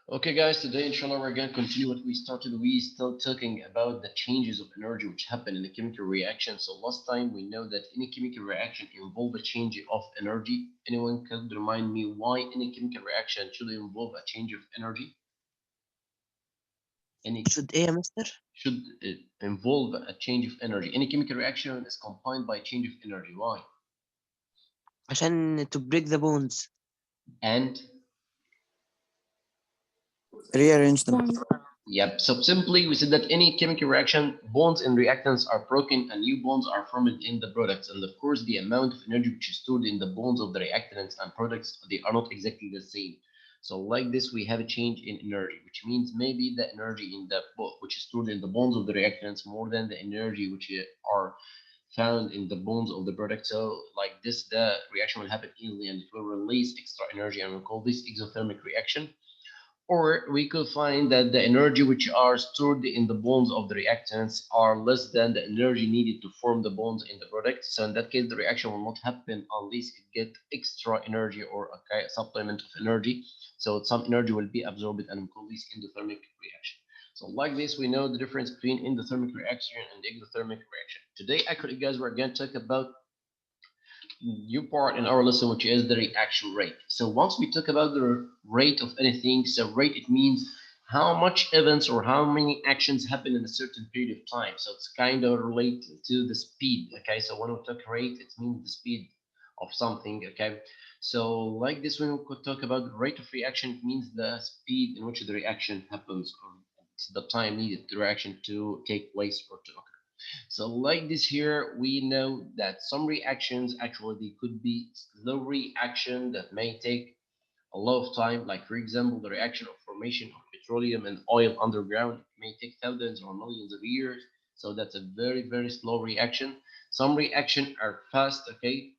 Okay, guys, today, inshallah, we're going to continue what we started. We still talking about the changes of energy which happen in a chemical reaction. So last time we know that any chemical reaction involve a change of energy. Anyone could remind me why any chemical reaction should involve a change of energy? Any should ايه يا مستر؟ should involve a change of energy. Any chemical reaction is combined by change of energy. Why? عشان to break the bones. And Rearrange them. yep. So simply, we said that any chemical reaction, bonds and reactants are broken and new bonds are formed in the products. And of course, the amount of energy which is stored in the bonds of the reactants and products, they are not exactly the same. So like this, we have a change in energy, which means maybe the energy in the which is stored in the bonds of the reactants more than the energy which are found in the bonds of the product. So like this, the reaction will happen easily and it will release extra energy, and we call this exothermic reaction. Or we could find that the energy which are stored in the bonds of the reactants are less than the energy needed to form the bonds in the product. So in that case, the reaction will not happen unless it get extra energy or a supplement of energy. So some energy will be absorbed, and we call this endothermic reaction. So like this, we know the difference between endothermic reaction and exothermic reaction. Today, actually, guys, we're going to talk about new part in our lesson, which is the reaction rate. So once we talk about the rate of anything, so rate, it means how much events or how many actions happen in a certain period of time. So it's kind of related to the speed. Okay, so when we talk rate, it means the speed of something. Okay, so like this, when we could talk about the rate of reaction, it means the speed in which the reaction happens, or it's the time needed the reaction to take place or to occur. So like this here, we know that some reactions actually they could be slow reaction that may take a lot of time. Like for example, the reaction of formation of petroleum and oil underground may take thousands or millions of years. So that's a very slow reaction. Some reaction are fast, okay,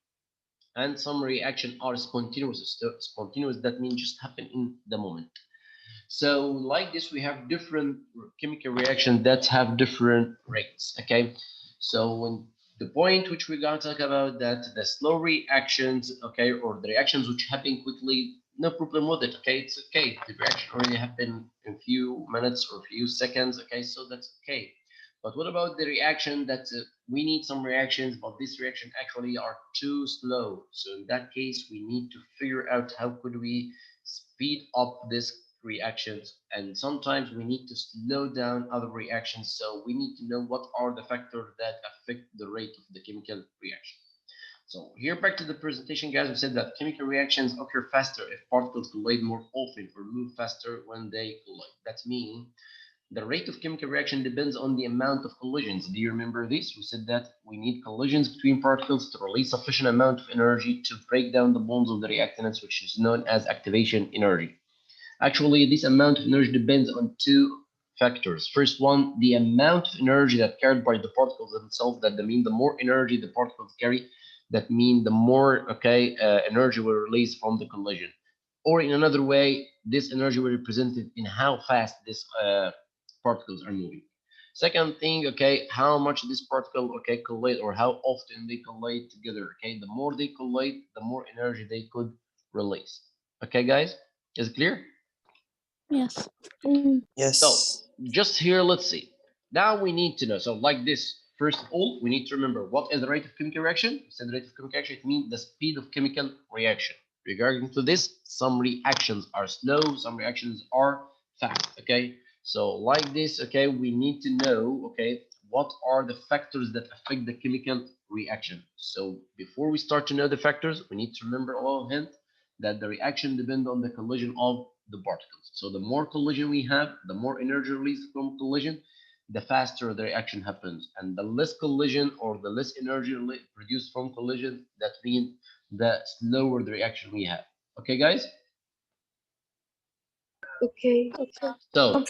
and some reaction are spontaneous. Spontaneous, that means just happen in the moment. So like this, we have different chemical reactions that have different rates. Okay, so when the point which we're gonna talk about that the slow reactions, okay, or the reactions which happen quickly, no problem with it. Okay, it's okay. The reaction already happened in a few minutes or a few seconds. Okay, so that's okay. But what about the reaction that we need some reactions, but this reaction actually are too slow? So in that case, we need to figure out how could we speed up this reactions, and sometimes we need to slow down other reactions. So we need to know what are the factors that affect the rate of the chemical reaction. So here back to the presentation, guys, we said that chemical reactions occur faster if particles collide more often or move faster when they collide. That means the rate of chemical reaction depends on the amount of collisions. Do you remember this? We said that we need collisions between particles to release sufficient amount of energy to break down the bonds of the reactants, which is known as activation energy. Actually, this amount of energy depends on two factors. First one, the amount of energy that carried by the particles themselves. That means the more energy the particles carry, that means the more energy will release from the collision. Or in another way, this energy will be represented in how fast these particles are moving. Second thing, okay, how much this particle, okay, collide, or how often they collide together. Okay, the more they collide, the more energy they could release. Okay, guys, is it clear? Yes. So Yes. just here, let's see. Now we need to know. So like this, first of all, we need to remember what is the rate of chemical reaction. So the rate of chemical reaction, it means the speed of chemical reaction. Regarding to this, some reactions are slow, some reactions are fast. Okay. So like this, okay, we need to know, okay, what are the factors that affect the chemical reaction. So before we start to know the factors, we need to remember a little hint that the reaction depends on the collision of the particles. So the more collision we have, the more energy released from collision, the faster the reaction happens. And the less collision or the less energy produced from collision, that means the slower the reaction we have. Okay, guys? Okay. So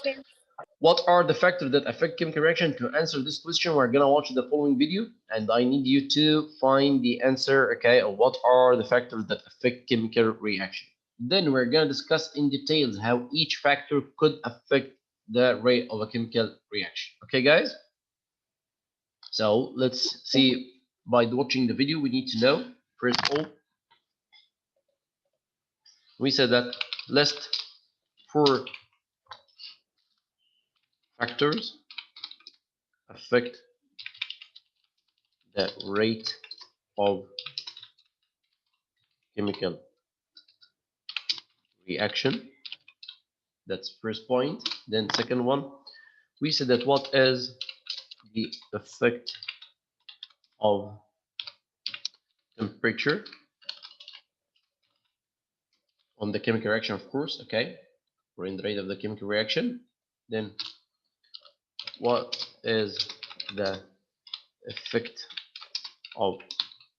what are the factors that affect chemical reaction? To answer this question, we're gonna watch the following video, and I need you to find the answer, okay, of what are the factors that affect chemical reaction. Then we're gonna discuss in details how each factor could affect the rate of a chemical reaction. Okay, guys? So let's see, by watching the video, we need to know, first of all, we said that list for factors affect the rate of chemical reaction. That's first point. Then second one, we said that what is the effect of temperature on the chemical reaction, of course, okay, or in the rate of the chemical reaction. Then what is the effect of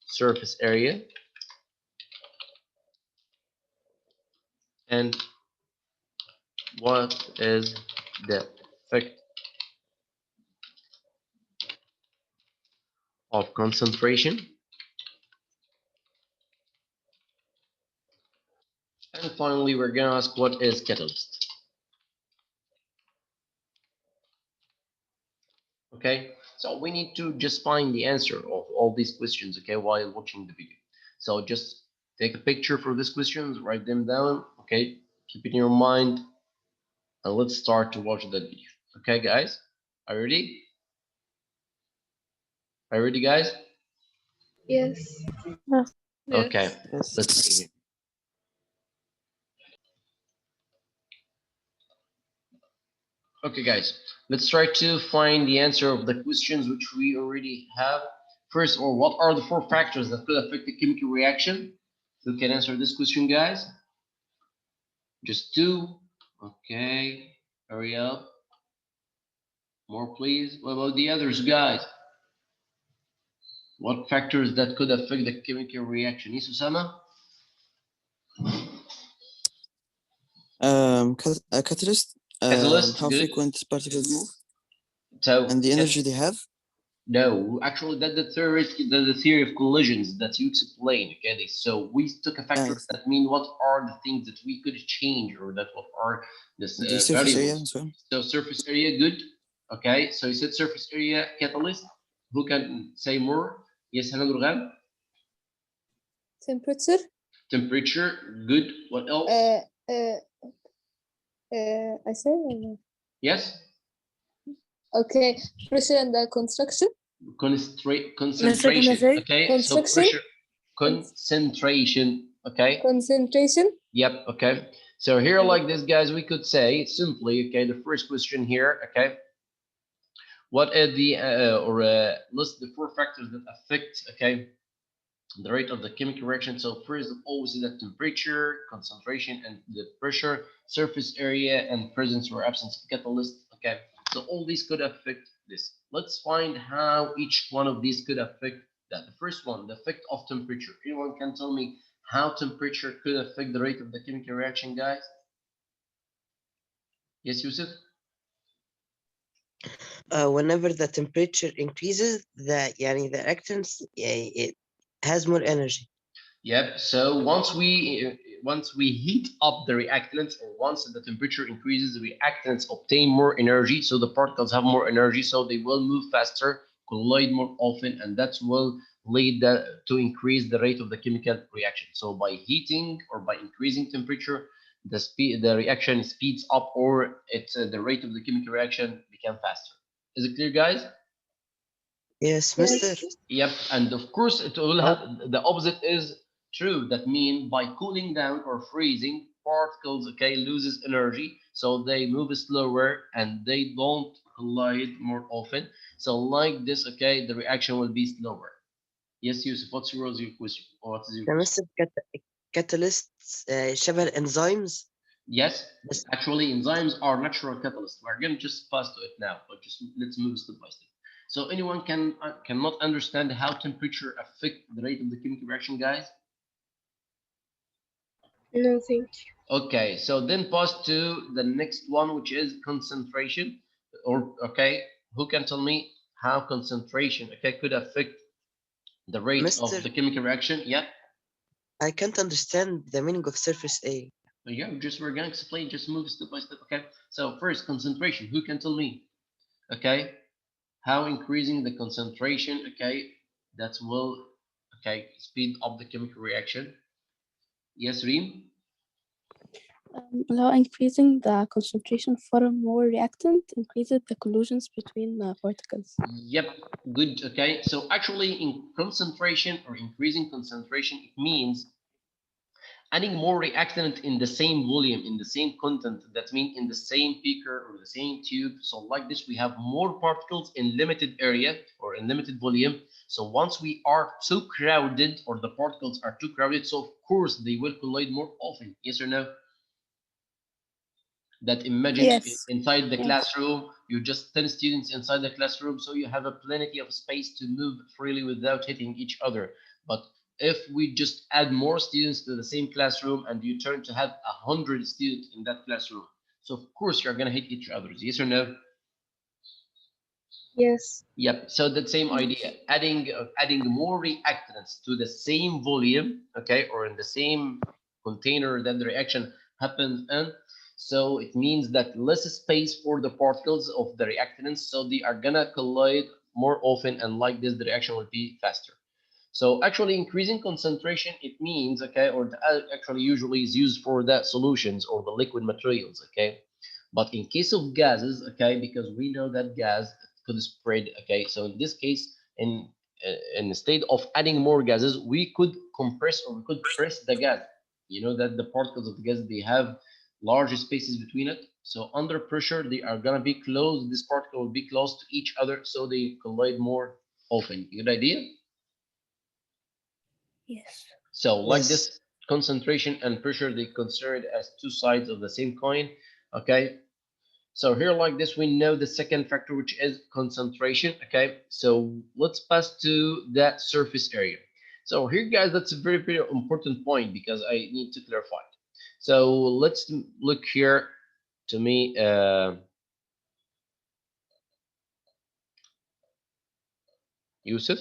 surface area, and what is the effect of concentration, and finally we're gonna ask what is catalyst. Okay, so we need to just find the answer of all these questions, okay, while watching the video. So just take a picture for these questions, write them down, okay, keep it in your mind, and let's start to watch that video. Okay, guys, are you ready? Are you ready, guys? Yes. Okay, Yes. let's see. Okay, guys, let's try to find the answer of the questions which we already have. First, or what are the 4 factors that could affect the chemical reaction? Who can answer this question, guys? Just 2. Okay, hurry up. More, please. What about the others, guys? What factors that could affect the chemical reaction? Yes, Usama? Catalyst, Catalyst, how good. frequent particles move, So, and the energy they have. no, actually, that's the theory of collisions that you explain. Okay, so we took a factor Yes. that mean what are the things that we could change, or that what are this The surface area variables. as well. So surface area, good. Okay, so you said surface area catalyst. Who can say more? Yes, Hannah Durgan. Temperature. Temperature, good. What else? I say. Yes. Okay. Pressure and construction. Concentration. Okay, so Construction. pressure, concentration. Okay. Concentration. Yep. Okay. So here, like this, guys, we could say simply, okay, the first question here, okay, what are the list the 4 factors that affect, okay, the rate of the chemical reaction. So first of all, we see that temperature, concentration, and the pressure, surface area, and presence or absence of catalyst. Okay, so all these could affect this. Let's find how each one of these could affect that. The first one, the effect of temperature. Anyone can tell me how temperature could affect the rate of the chemical reaction, guys? Yes, Yusuf? Whenever the temperature increases, the reactants it has more energy. Yep. So once we heat up the reactants, or once the temperature increases, the reactants obtain more energy. So the particles have more energy, so they will move faster, collide more often, and that will lead to increase the rate of the chemical reaction. So by heating or by increasing temperature, the reaction speeds up, or the rate of the chemical reaction become faster. Is it clear, guys? Yes, Mister. Yep, and of course it will have the opposite is true. That means by cooling down or freezing, particles, okay, loses energy, so they move slower and they don't collide more often. So like this, okay, the reaction will be slower. Yes, Yusuf, what's your question? What is your The question? Mister catalysts شبه enzymes. Yes, بس actually enzymes are natural catalysts. We're gonna just pass to it now, but just let's move step by step. So anyone cannot understand how temperature affect the rate of the chemical reaction, guys? No, thank you. Okay, so then pass to the next one, which is concentration. Or okay, who can tell me how concentration, okay, could affect the rate Mister, of the chemical reaction? Yeah, I can't understand the meaning of surface A. yeah, we're gonna explain. Just move step by step. Okay, so first concentration. Who can tell me? Okay, how increasing the concentration, okay, that will, okay, speed up the chemical reaction. Yes, Reem? Allow increasing the concentration for more reactant increases the collisions between particles. Yep, good. Okay, so actually in concentration or increasing concentration, it means adding more reactant in the same volume, in the same content. That means in the same beaker or the same tube. So like this, we have more particles in limited area or in limited volume. So once we are too crowded or the particles are too crowded, so of course they will collide more often. Yes or no? That imagine Yes. inside the Yes. classroom, you just 10 students inside the classroom, so you have a plenty of space to move freely without hitting each other. But if we just add more students to the same classroom and you turn to have 100 students in that classroom, so of course you're going to hit each other. Yes or no? Yes. Yep. So that same idea, adding more reactants to the same volume, okay, or in the same container that the reaction happens in. So it means that less space for the particles of the reactants, so they are gonna collide more often, and like this, the reaction will be faster. So actually increasing concentration, it means, okay, or actually usually is used for the solutions or the liquid materials, okay. But in case of gases, okay, because we know that gas could spread, okay. So in this case, instead of adding more gases, we could compress or we could press the gas. You know that the particles of the gas, they have large spaces between it. So under pressure, they are gonna be close. This particle will be close to each other, so they collide more often. Good idea? Yes. So like Yes. this, concentration and pressure, they considered as two sides of the same coin, okay? So here like this, we know the second factor, which is concentration, okay? So let's pass to that surface area. So here, guys, that's a very, very important point because I need to clarify it. So let's look here to me, Yusuf.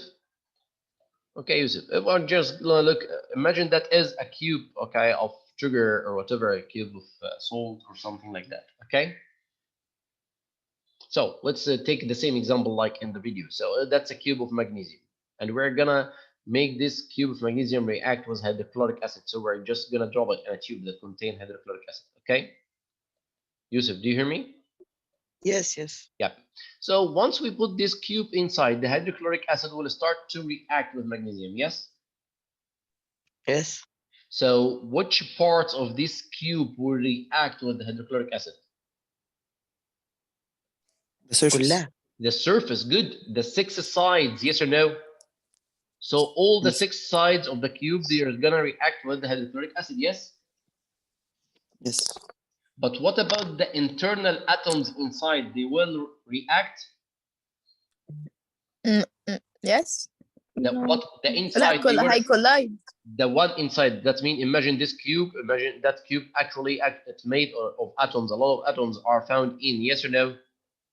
Okay, Yusuf, if I just look, imagine that is a cube, okay, of sugar or whatever, a cube of salt or something like that, okay? So let's take the same example like in the video. So that's a cube of magnesium, and we're gonna make this cube of magnesium react with hydrochloric acid. So we're just gonna drop it in a tube that contains hydrochloric acid, okay? Yusuf, do you hear me? Yes, yes. Yeah. So once we put this cube inside, the hydrochloric acid will start to react with magnesium, yes? Yes. So which parts of this cube will react with the hydrochloric acid? The surface. كلها. The surface, good. The 6 sides, yes or no? So all the Yes. 6 sides of the cube, they are gonna react with the hydrochloric acid, yes? Yes. But what about the internal atoms inside? They will react? Yes. The No. what? The لا inside, they will, هيكولايد. the one inside. That means imagine this cube. Imagine that cube actually it's made of atoms. A lot of atoms are found in. Yes or no?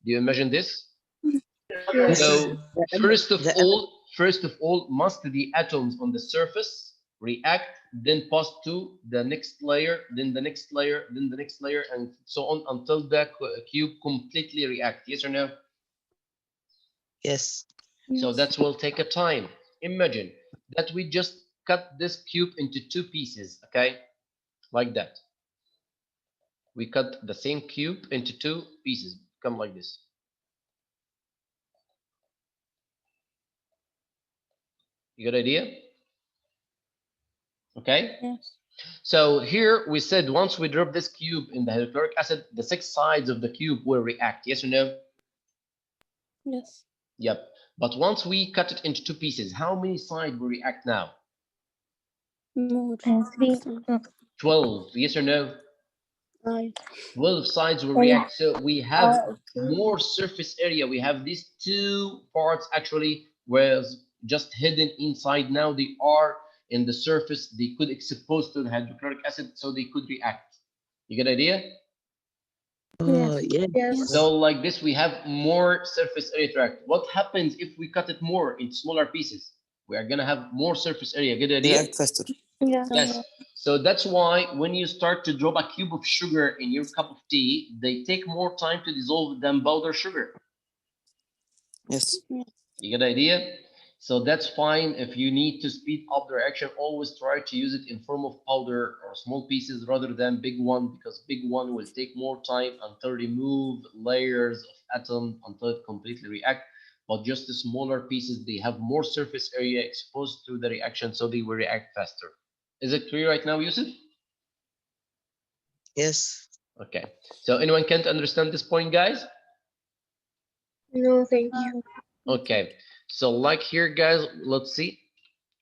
Do you imagine this? Yes. So The first of all, must the atoms on the surface react, then pass to the next layer, then the next layer, then the next layer, and so on until the cube completely react. Yes or no? Yes. So Yes. that will take a time. Imagine that we just cut this cube into 2 pieces, okay? Like that. We cut the same cube into 2 pieces, come like this. You got idea? Okay? Yes. So here we said once we drop this cube in the hydrochloric acid, the 6 sides of the cube will react. Yes or no? Yes. Yep. But once we cut it into 2 pieces, how many sides will react now? More. 3. 12. Yes or no? 9. 12 sides will Oh, yeah. react. So we have Okay. more surface area. We have these 2 parts actually was just hidden inside. Now they are in the surface. They could expose to the hydrochloric acid, so they could react. You get idea? Oh, yes. Yes. So like this, we have more surface area to react. What happens if we cut it more into smaller pieces? We are gonna have more surface area. Good idea? React faster. Yeah. Yes. So that's why when you start to drop a cube of sugar in your cup of tea, they take more time to dissolve than powdered sugar. Yes. You get the idea? So that's fine. If you need to speed up the reaction, always try to use it in form of powder or small pieces rather than big one, because big one will take more time until remove layers of atom until it completely react. But just the smaller pieces, they have more surface area exposed to the reaction, so they will react faster. Is it clear right now, Yusuf? Yes. Okay. So anyone can't understand this point, guys? No, thank you. Okay. So like here, guys, let's see.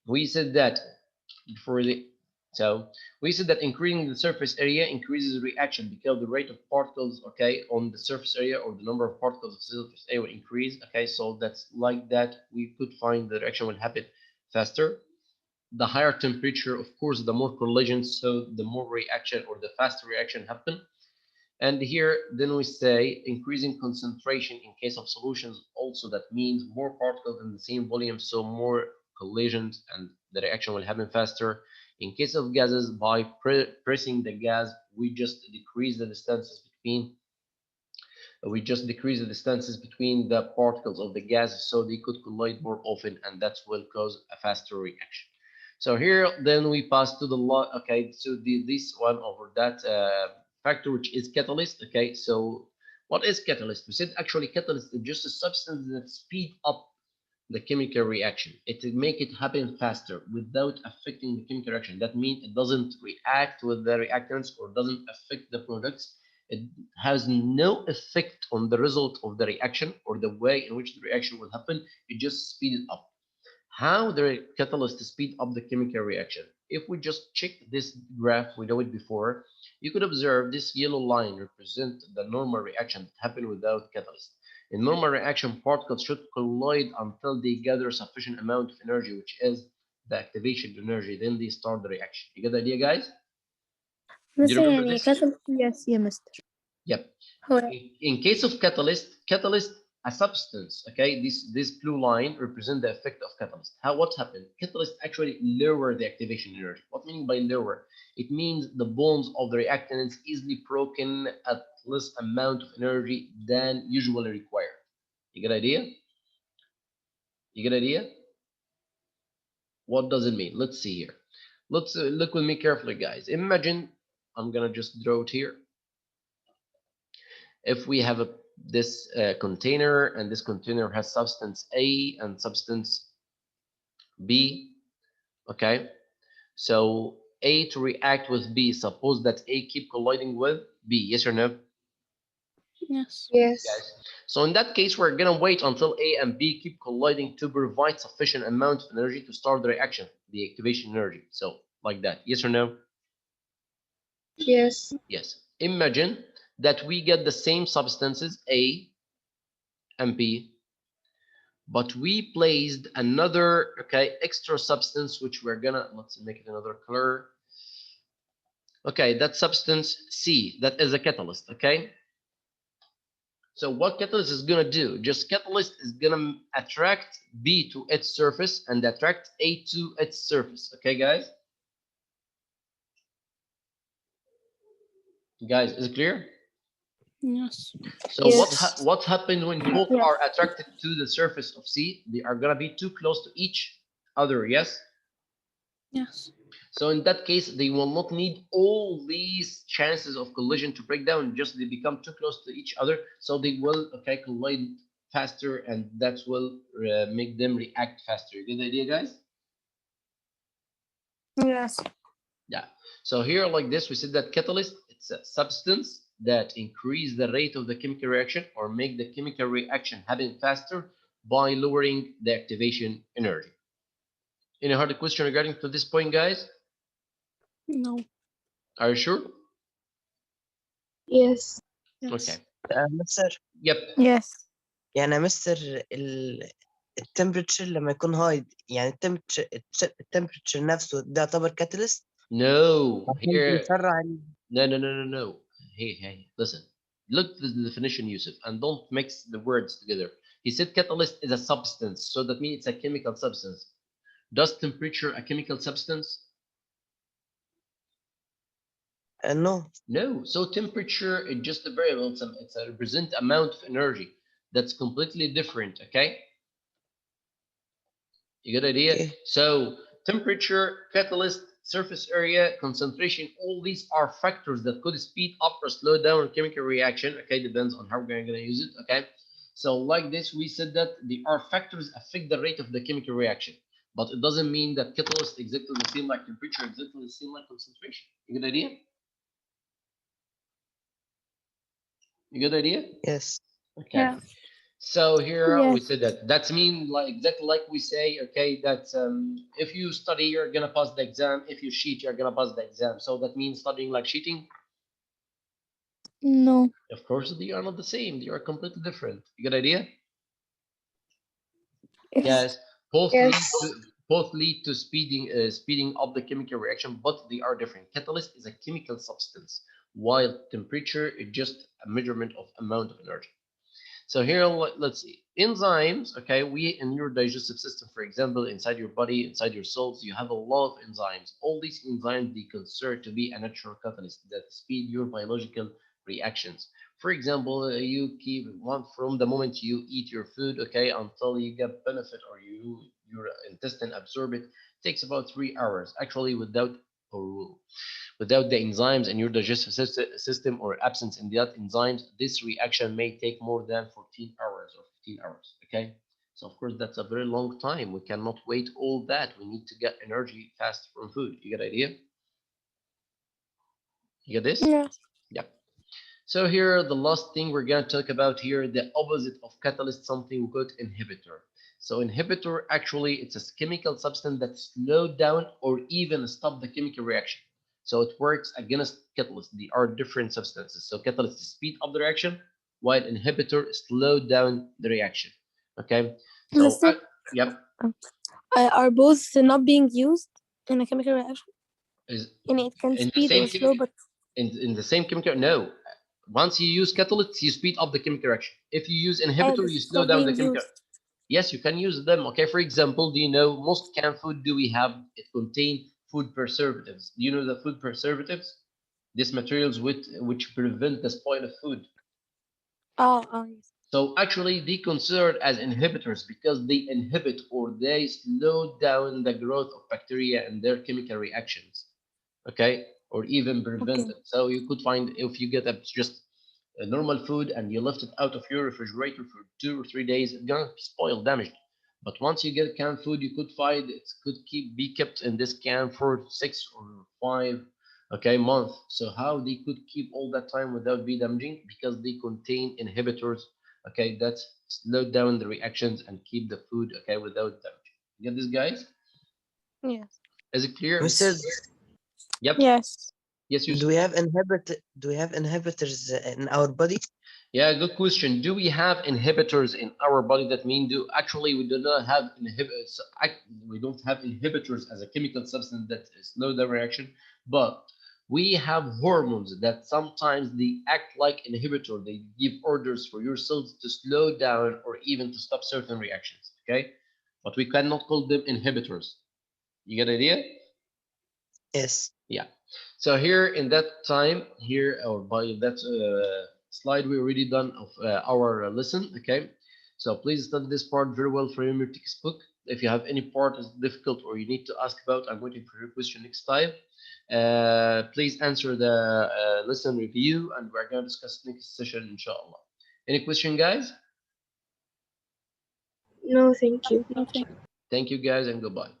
We said that for the we said that increasing the surface area increases reaction because the rate of particles, okay, on the surface area, or the number of particles of surface area will increase. Okay, so that's like that. We could find the reaction will happen faster. The higher temperature, of course, the more collisions, so the more reaction or the faster reaction happen. And here, then we say increasing concentration in case of solutions. Also, that means more particles in the same volume, so more collisions, and the reaction will happen faster. In case of gases, by pressing the gas, we just decrease the distances between the particles of the gas, so they could collide more often, and that will cause a faster reaction. So here, then we pass to the law. Okay, so this one over that factor, which is catalyst. Okay, so what is catalyst? We said actually catalyst is just a substance that speed up the chemical reaction. It make it happen faster without affecting the chemical reaction. That means it doesn't react with the reactants or doesn't affect the products. It has no effect on the result of the reaction or the way in which the reaction will happen. It just speeds it up. How the catalyst speed up the chemical reaction? If we just check this graph, we know it before, you could observe this yellow line represent the normal reaction that happened without catalyst. In normal reaction, particles should collide until they gather sufficient amount of energy, which is the activation energy. Then they start the reaction. You get the idea, guys? Do you مستر remember يعني this? كتب yes يا مستر Yep. هو In case of catalyst, a substance, okay, this blue line represent the effect of catalyst. What happened? Catalyst actually lower the activation energy. What meaning by lower? It means the bonds of the reactants easily broken at less amount of energy than usually required. You get idea? You get idea? What does it mean? Let's see here. Let's look with me carefully, guys. Imagine, I'm gonna just draw it here. If we have this container, and this container has substance A and substance B, okay, so A to react with B, suppose that A keep colliding with B, yes or no? yes Yes. Yes. So in that case, we're gonna wait until A and B keep colliding to provide sufficient amount of energy to start the reaction, the activation energy. So like that, yes or no? Yes. Yes. Imagine that we get the same substances A and B, but we placed another, okay, extra substance, which we're gonna, let's make it another color. Okay, that substance C, that is a catalyst, okay? So what catalyst is gonna do? Just catalyst is gonna attract B to its surface and attract A to its surface, okay, guys? Guys, is it clear? yes So Yes. what happened when both Yes. are attracted to the surface of C? They are gonna be too close to each other, yes? yes So in that case, they will not need all these chances of collision to break down. Just they become too close to each other, so they will, okay, collide faster, and that will make them react faster. You get the idea, guys? yes Yeah. So here, like this, we said that catalyst, it's a substance that increase the rate of the chemical reaction or make the chemical reaction happen faster by lowering the activation energy. Any hard question regarding to this point, guys? no Are you sure? Yes. yes Okay. مستر Yep. yes يعني مستر التمبريتشر لما يكون هاي يعني التمبريتشر نفسه ده يعتبر كاتاليست No. عشان Here. بيسرع No. Hey, listen. Look at the definition, Yusuf, and don't mix the words together. He said catalyst is a substance, so that means it's a chemical substance. Does temperature a chemical substance? no. No. So temperature is just a variable. It's a represent amount of energy. That's completely different. Okay. You get the idea? Okay. So temperature, catalyst, surface area, concentration, all these are factors that could speed up or slow down a chemical reaction. Okay, depends on how we're going to use it. Okay, so like this, we said that the R factors affect the rate of the chemical reaction, but it doesn't mean that catalyst exactly the same like temperature, exactly the same like concentration. You get the idea? You get the idea? Yes. Okay. Yeah. So here we Yes. said that that's mean like exactly like we say, okay, that if you study, you're gonna pass the exam. If you cheat, you're gonna pass the exam. So that means studying like cheating. No. Of course, they are not the same. They are completely different. You get idea? Yes. Yes. Both Yes. lead to speeding up the chemical reaction, but they are different. Catalyst is a chemical substance, while temperature is just a measurement of amount of energy. So here, let's see. Enzymes, okay, we in your digestive system, for example, inside your body, inside your cells, you have a lot of enzymes. All these enzymes, they consider to be a natural catalyst that speed your biological reactions. For example, you keep one from the moment you eat your food, okay, until you get benefit or your intestine absorb it, takes about 3 hours. Actually, without the enzymes in your digestive system or absence in that enzymes, this reaction may take more than 14 hours or 15 hours. Okay. So of course, that's a very long time. We cannot wait all that. We need to get energy fast from food. You get the idea? You get this? Yeah. Yeah. So here, the last thing we're going to talk about here, the opposite of catalyst, something called inhibitor. So inhibitor, actually, it's a chemical substance that slow down or even stop the chemical reaction. So it works against catalyst. They are different substances. So catalyst speed up the reaction, while inhibitor slow down the reaction. Okay. So, Listen, yep. are both not being used in a chemical reaction? Is And it can in the speed same or slow, but in the same chemical? No. Once you use catalyst, you speed up the chemical reaction. If you use inhibitor, you it's slow not down the being chemical. used. Yes, you can use them. Okay, for example, do you know most canned food do we have? It contain food preservatives. Do you know the food preservatives? These materials which prevent the spoil of food. Oh, yes. So actually, they considered as inhibitors because they inhibit or they slow down the growth of bacteria and their chemical reactions. Okay, or even prevent Okay. it. So you could find if you get just a normal food and you left it out of your refrigerator for 2 or 3 days, it's gonna spoil, damaged. But once you get canned food, you could find it could be kept in this can for 6 or 5, okay, months. So how they could keep all that time without be damaging? Because they contain inhibitors, okay, that slow down the reactions and keep the food, okay, without damage. You get this, guys? Yes. Is it clear? Mr. Yep. Yes. Yes, you. Do we have inhibitors in our body? Yeah, good question. Do we have inhibitors in our body? That mean do actually we do not have inhibitors. We don't have inhibitors as a chemical substance that slow the reaction, but we have hormones that sometimes they act like inhibitor. They give orders for your cells to slow down or even to stop certain reactions. Okay, but we cannot call them inhibitors. You get the idea? Yes. Yeah. So here in that time, here or by that slide, we already done of our lesson. Okay. So please study this part very well from your textbook. If you have any part is difficult or you need to ask about, I'm waiting for your question next time. Please answer the lesson review and we're going to discuss next session, inshallah. Any question, guys? No, thank you. Okay. Thank you, guys, and goodbye.